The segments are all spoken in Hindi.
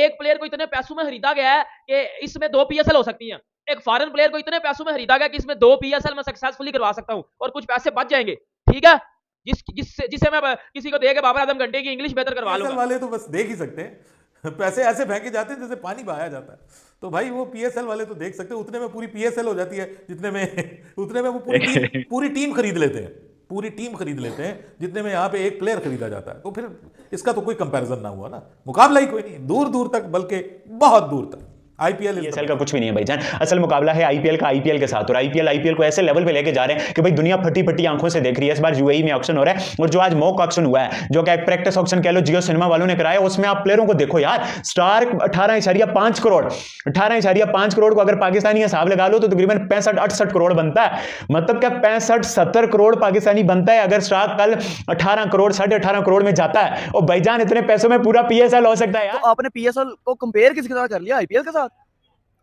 एक प्लेयर को इतने पैसों में खरीदा गया है कि इसमें 2 पीएसएल हो सकती हैं। एक फॉरेन प्लेयर को इतने पैसों में खरीदा गया कि इसमें 2 पीएसएल में सक्सेसफुली करवा सकता हूं और कुछ पैसे बच जाएंगे। ठीक है, जिससे मैं किसी को देके बाबर आजम घंटे की इंग्लिश बेहतर करवा लूंगा। वाले तो बस देख ही सकते हैं, पैसे ऐसे फेंके जाते हैं जैसे पानी बहाया जाता है। तो भाई वो पीएसएल वाले तो देख सकते हैं, उतने में पूरी पीएसएल हो जाती है जितने में वो पूरी टीम खरीद लेते हैं, पूरी टीम खरीद लेते हैं जितने में यहाँ पे एक प्लेयर खरीदा जाता है। तो फिर इसका तो कोई कंपैरिजन ना हुआ ना, मुकाबला ही कोई नहीं, दूर दूर तक, बल्कि बहुत दूर तक। आईपीएल का कुछ भी नहीं है भाईजान, असल मुकाबला है आईपीएल का आईपीएल के साथ। और आईपीएल को ऐसे लेवल पे लेके जा रहे हैं कि भाई दुनिया फटी फटी आंखों से देख रही है। इस बार यूएई में ऑक्शन हो रहा है, और जो आज मॉक ऑक्शन हुआ है, जो कि प्रैक्टिस ऑक्शन कह लो, जियो सिनेमा वालों ने कराया, उसमें आप प्लेयरों को देखो यार, स्टार्क 18.5 करोड़ 18.5 करोड़ को अगर पाकिस्तानी हिसाब लगा लो तो तकरीबन 65-68 करोड़ बनता है। मतलब क्या 65-70 करोड़ पाकिस्तानी बनता है अगर स्टार्क कल 18 करोड़ 18.5 करोड़ में जाता है। और भाईजान इतने पैसों में पूरा पीएसएल हो सकता है यार। तो आपने पीएसएल को कंपेयर किसके साथ कर लिया, आईपीएल के साथ?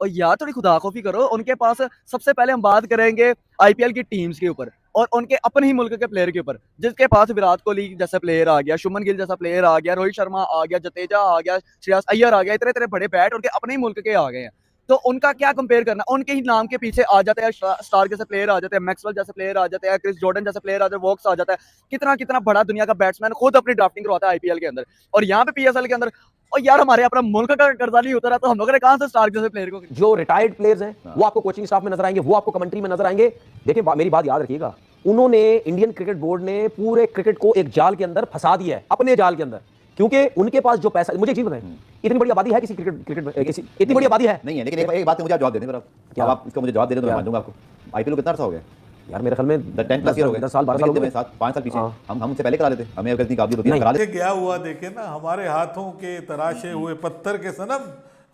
और यार थोड़ी खुदाखौफी करो। उनके पास सबसे पहले हम बात करेंगे आईपीएल की टीम्स के ऊपर और उनके अपने ही मुल्क के प्लेयर के ऊपर, जिसके पास विराट कोहली जैसा प्लेयर आ गया, शुभमन गिल जैसा प्लेयर आ गया, रोहित शर्मा आ गया, जडेजा आ गया, श्रेयस अय्यर आ गया, इतने इतने बड़े बैट उनके अपने ही मुल्क के आ गए हैं। तो उनका क्या कंपेयर करना, उनके ही नाम के पीछे आ जाते हैं स्टार जैसे प्लेयर आ जाते हैं, मैक्सवेल जैसे प्लेयर आ जाते हैं, क्रिस जॉर्डन जैसे प्लेयर आ जाते हैं, वोक्स आ जाता है। कितना कितना बड़ा दुनिया का बैट्समैन खुद अपनी ड्राफ्टिंग करवाता है आईपीएल के अंदर, और यहाँ पे पीएसएल के अंदर। और यार हमारे अपना मुल्क का कर्जा नहीं उतरा तो हम लोगों ने कहां से स्टार जैसे प्लेयर को। जो रिटायर्ड प्लेयर्स हैं वो आपको कोचिंग स्टाफ में नजर आएंगे, वो आपको कमेंट्री में नजर आएंगे। देखिए मेरी बात याद रखिएगा, उन्होंने इंडियन क्रिकेट बोर्ड ने पूरे क्रिकेट को एक जाल के अंदर फंसा दिया है, अपने जाल के अंदर, क्योंकि उनके पास जो पैसा। मुझे एक चीज बताएं, इतनी बड़ी आबादी है किसी क्रिकेट इतनी बड़ी आबादी है नहीं है, लेकिन एक बात मुझे जवाब दे दें, क्या आप इसका मुझे जवाब दे दें तो मैं मान दूंगा आपको। आईपीएल को कितना अर्सा हो गया यार? मेरे ख्याल में 10+ ईयर हो गए, 10 साल 12 साल हो गए, 5 साल पीछे। हम उनसे पहले करा लेते, हमें अगर इतनी काबिलियत होती है करा लेते। क्या हुआ देखे ना, हमारे हाथों के तराशे हुए पत्थर के सनम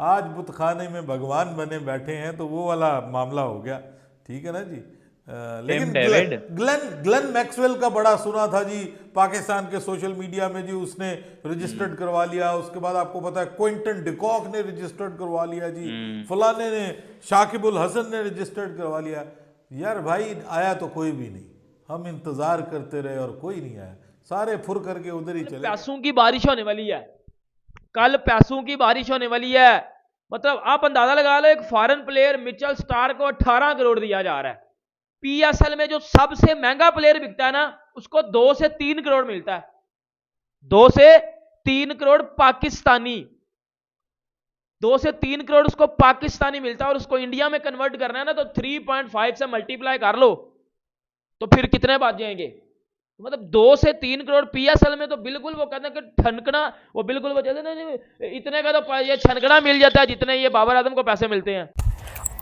आज बुतखाने में भगवान बने बैठे हैं, तो वो वाला मामला हो गया। ठीक है ना जी। लेकिन ग्लेन मैक्सवेल का बड़ा सुना था जी, पाकिस्तान के सोशल मीडिया में जी, उसने रजिस्टर्ड करवा लिया। उसके बाद आपको पता है क्विंटन डिकॉक ने रजिस्टर्ड करवा लिया जी, फलाने ने, शाकिबुल हसन ने रजिस्टर्ड करवा लिया। यार भाई आया तो कोई भी नहीं, हम इंतजार करते रहे और कोई नहीं आया, सारे फुर करके उधर ही चले। पैसों की बारिश होने वाली है, कल पैसों की बारिश होने वाली है। मतलब आप अंदाजा लगा लो, एक फॉरेन प्लेयर मिचेल स्टार्क को 18 करोड़ दिया जा रहा है। पीएसएल में जो सबसे महंगा प्लेयर बिकता है ना, उसको 2 से 3 करोड़ मिलता है, 2 से 3 करोड़ पाकिस्तानी, 2 से 3 करोड़ उसको पाकिस्तानी मिलता है। और उसको इंडिया में कन्वर्ट करना है ना, तो 3.5 से मल्टीप्लाई कर लो तो फिर कितने बच जाएंगे। मतलब 2 से 3 करोड़ पीएसएल में तो बिल्कुल वो कहते हैं कि ठनकना, वो बिल्कुल वो कहते हैं इतने का तो ये छनकना मिल जाता है जितने ये बाबर आजम को पैसे मिलते हैं।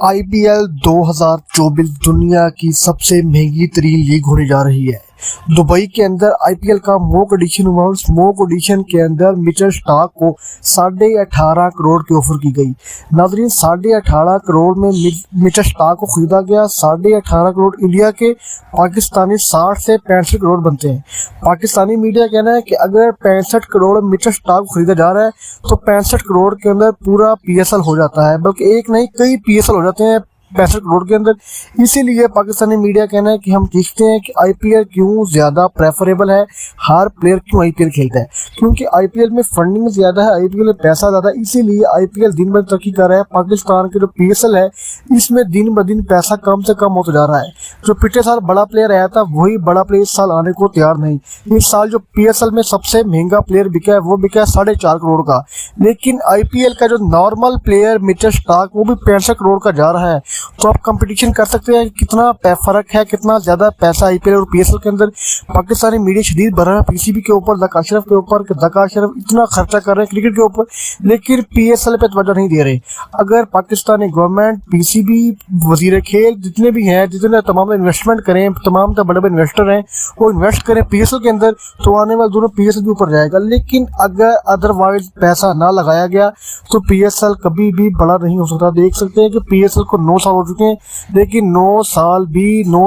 आईपीएल 2024 दुनिया की सबसे महंगी तरीन लीग होने जा रही है। दुबई के अंदर आईपीएल का मॉक एडिशन हुआ। उस मॉक एडिशन के अंदर मिचेल स्टार्क को 18.5 करोड़ की ऑफर की गई। नाज़रीन 18.5 करोड़ में मिचेल स्टार्क को खरीदा गया। 18.5 करोड़ इंडिया के पाकिस्तानी 60 से 65 करोड़ बनते हैं। पाकिस्तानी मीडिया कहना है कि अगर 65 करोड़ मिचेल स्टार्क को खरीदा जा रहा है तो 65 करोड़ के अंदर पूरा पीएसएल हो जाता है, बल्कि एक नहीं कई पीएसएल हो जाते हैं 65 करोड़ के अंदर। इसीलिए पाकिस्तानी मीडिया कहना है कि हम देखते हैं कि आईपीएल क्यों ज़्यादा प्रेफरेबल है, हर प्लेयर क्यों आईपीएल खेलता है, क्योंकि आईपीएल में फंडिंग ज़्यादा है, आईपीएल में पैसा ज़्यादा है। इसीलिए आईपीएल दिन ब दिन तरक्की कर रहा है। पाकिस्तान के जो पीएसएल है इसमें दिन ब दिन पैसा कम से कम होता जा रहा है। जो पिछले साल बड़ा प्लेयर आया था वही बड़ा प्लेयर इस साल आने को तैयार नहीं। इस साल जो पीएसएल में सबसे महंगा प्लेयर बिका है वो बिका है 4.5 करोड़ का, लेकिन आईपीएल का जो नॉर्मल प्लेयर मिचेल स्टार्क वो भी 65 करोड़ का जा रहा है। तो आप कंपटीशन कर सकते हैं कितना फर्क है, कितना ज्यादा पैसा आईपीएल और पीएसएल के अंदर। पाकिस्तानी मीडिया शदीद भर रहा है पीसीबी के ऊपर, ज़का अशरफ के ऊपर, ज़का अशरफ इतना खर्चा कर रहे हैं क्रिकेट के ऊपर, लेकिन पीएसएल पे तवज्जो नहीं दे रहे। अगर पाकिस्तानी गवर्नमेंट, पीसीबी, वजीर खेल जितने भी हैं, जितने तमाम इन्वेस्टमेंट करें, तमाम बड़े बड़े इन्वेस्टर हैं वो इन्वेस्ट करें पीएसएल के अंदर, तो आने वाले दोनों पीएसएल के ऊपर जाएगा। लेकिन अगर अदरवाइज पैसा ना लगाया गया तो पीएसएल कभी भी बड़ा नहीं हो सकता। देख सकते हैं कि पीएसएल को 9 साल हो चुके हैं, लेकिन 9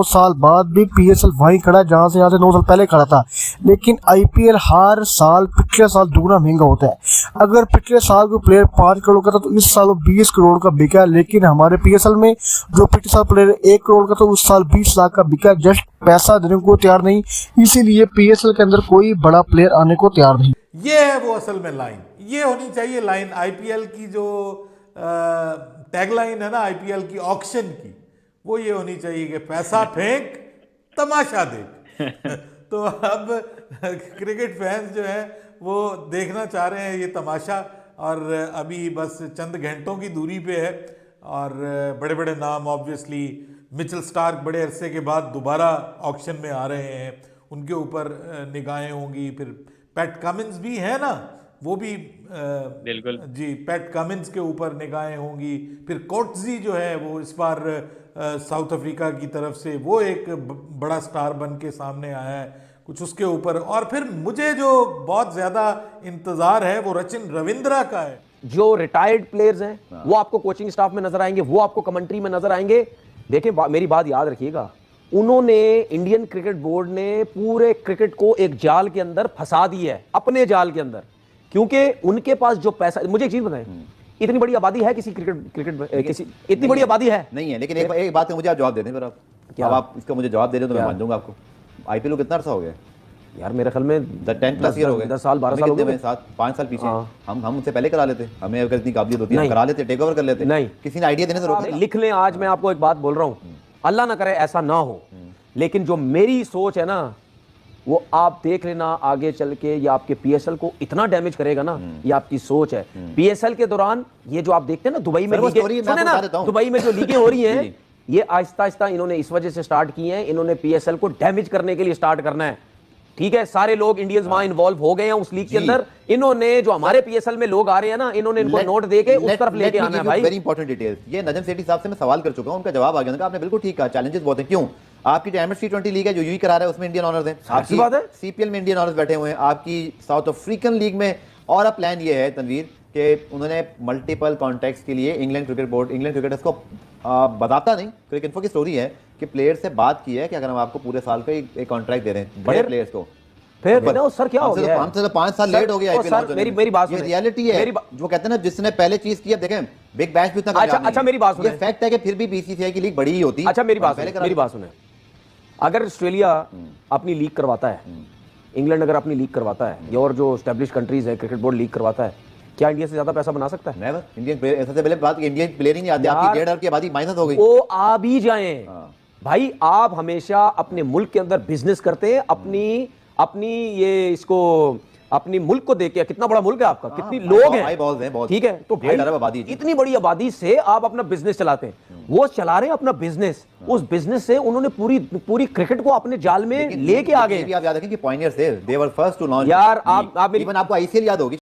साल बाद भी पीएसएल वहीं खड़ा है जहां से 9 साल पहले खड़ा था। लेकिन आईपीएल हर साल पिछले साल दुगना महंगा होता है। अगर पिछले साल कोई प्लेयर 5 करोड़ का था तो इस साल वो 20 करोड़ का बिका। लेकिन हमारे पीएसएल में जो पिछले साल प्लेयर 1 करोड़ का था उस साल 20 लाख का बिका। जस्ट पैसा देने को तैयार नहीं, इसीलिए पीएसएल के अंदर कोई बड़ा प्लेयर आने को तैयार नहीं। ये है वो असल में लाइन, ये होनी चाहिए लाइन आईपीएल की, जो टैगलाइन है ना आईपीएल की, ऑक्शन की, वो ये होनी चाहिए कि पैसा फेंक तमाशा देख। तो अब क्रिकेट फैंस जो है वो देखना चाह रहे हैं ये तमाशा, और अभी बस चंद घंटों की दूरी पे है, और बड़े बड़े नाम ऑब्वियसली मिचेल स्टार्क बड़े अरसे के बाद दोबारा ऑक्शन में आ रहे हैं, उनके ऊपर निगाहें होंगी। फिर पैट कमिंस भी है ना, वो भी बिल्कुल जी, पैट कमिंस के ऊपर निगाहें होंगी। फिर कोटजी जो है वो इस बार साउथ अफ्रीका की तरफ से वो एक बड़ा स्टार बन के सामने आया है, कुछ उसके ऊपर। और फिर मुझे जो बहुत ज़्यादा इंतज़ार है वो रचिन रविंद्रा का है। जो रिटायर्ड प्लेयर्स हैं वो आपको कोचिंग स्टाफ में नजर आएंगे, वो आपको कमेंट्री में नजर आएंगे। देखिए मेरी बात याद रखिएगा, उन्होंने इंडियन क्रिकेट बोर्ड ने पूरे क्रिकेट को एक जाल के अंदर फंसा दिया है, अपने जाल के अंदर, क्योंकि उनके पास जो पैसा। मुझे एक चीज बताएं, इतनी बड़ी आबादी है किसी क्रिकेट किसी इतनी बड़ी आबादी है नहीं है, लेकिन एक बात का मुझे आप जवाब दे दें फिर। क्या? अब आप इसका मुझे जवाब दे दें तो मैं मान जाऊंगा आपको। आईपीएल को कितना अर्सा हो गया यार? मेरे ख्याल में 10+ ईयर हो गए, 10 साल 12 साल हो गए। 5 साल पीछे हम उनसे पहले करा लेते, हमें अगर इतनी काबिलियत होती है करा लेते, टेक ओवर कर लेते। नहीं, किसी ने आइडिया देने से रोका? लिख लें, आज मैं आपको एक बात बोल रहा हूं, अल्लाह ना करे ऐसा ना हो, लेकिन जो मेरी सोच है ना, वो आप देख लेना आगे चल के ये आपके पीएसएल को इतना डैमेज करेगा ना, ये आपकी सोच है। पीएसएल के दौरान ये जो आप देखते हैं ना दुबई में, सुने ना, दुबई में जो लीगें हो रही हैं, ये आहिस्ता आहिस्ता इन्होंने इस वजह से स्टार्ट की हैं, इन्होंने पीएसएल को डैमेज करने के लिए स्टार्ट करना है। ठीक है, सारे लोग इंडियंस वहां इन्वॉल्व हो गए हैं उस लीग के अंदर। इन्होंने जो हमारे पीएसएल में लोग आ रहे हैं ना, इन्होंने इनको नोट देके उस तरफ लेके आना है भाई। वेरी इंपॉर्टेंट डिटेल्स, ये नजम सेठी साहब से मैं सवाल कर चुका हूं, उनका जवाब आ गया। आपने बिल्कुल ठीक कहा, चैलेंजेस बहुत हैं। क्यों? आपकी चैम्पियंस T20 लीग है जो यूई करा रहा है, उसमें इंडियन ऑनर्स हैं। आपकी बात है, सीपीएल में इंडियन ऑनर्स बैठे हुए हैं। आपकी साउथ अफ्रीकन लीग में, और अब प्लान ये है तनवीर कि उन्होंने मल्टीपल कॉन्ट्रैक्ट्स के लिए England cricket board, England cricketers को बताता नहीं, क्रिकेट इन्फो की स्टोरी है कि प्लेयर से बात की है कि अगर हम आपको पूरे साल का एक कॉन्ट्रैक्ट दे रहे हैं बड़े प्लेयर्स को, फिर ना सर क्या हो गया? हमसे तो 5 साल लेट हो गया आईपीएल। मेरी बात ये सुनिए, रियलिटी है, जो कहते हैं ना जिसने पहले चीज की। अब देखें बिग बैश भी उतना अच्छा मेरी बात सुनिए, ये फैक्ट है कि फिर भी बीसीसीआई की लीग बड़ी ही होती। अच्छा मेरी बात सुने, अगर ऑस्ट्रेलिया अपनी लीग करवाता है, इंग्लैंड अगर अपनी लीग करवाता है, और जो एस्टेब्लिश कंट्रीज है क्रिकेट बोर्ड लीग करवाता है, क्या इंडिया से ज्यादा पैसा बना सकता है? नेवर। इंडियन प्लेयर, सबसे पहले बात इंडियन प्लेयर ही नहीं आते, आपकी 1.5 की आबादी माइनस हो गई। वो आ भी जाएं भाई, आप हमेशा अपने मुल्क के अंदर बिजनेस करते हैं, अपनी ये इसको अपनी मुल्क को देखिए, कितना बड़ा मुल्क है आपका, कितनी लोग हैं, ठीक है, तो भाई इतनी बड़ी आबादी से आप अपना बिजनेस चलाते हैं, वो चला रहे हैं अपना बिजनेस, उस बिजनेस से उन्होंने पूरी क्रिकेट को अपने जाल में लेके आ गए। आप याद रखें कि पॉइनियर्स थे, दे वर फर्स्ट टू लॉन्च। यार आप इवन आपको आईसीएल याद होगी।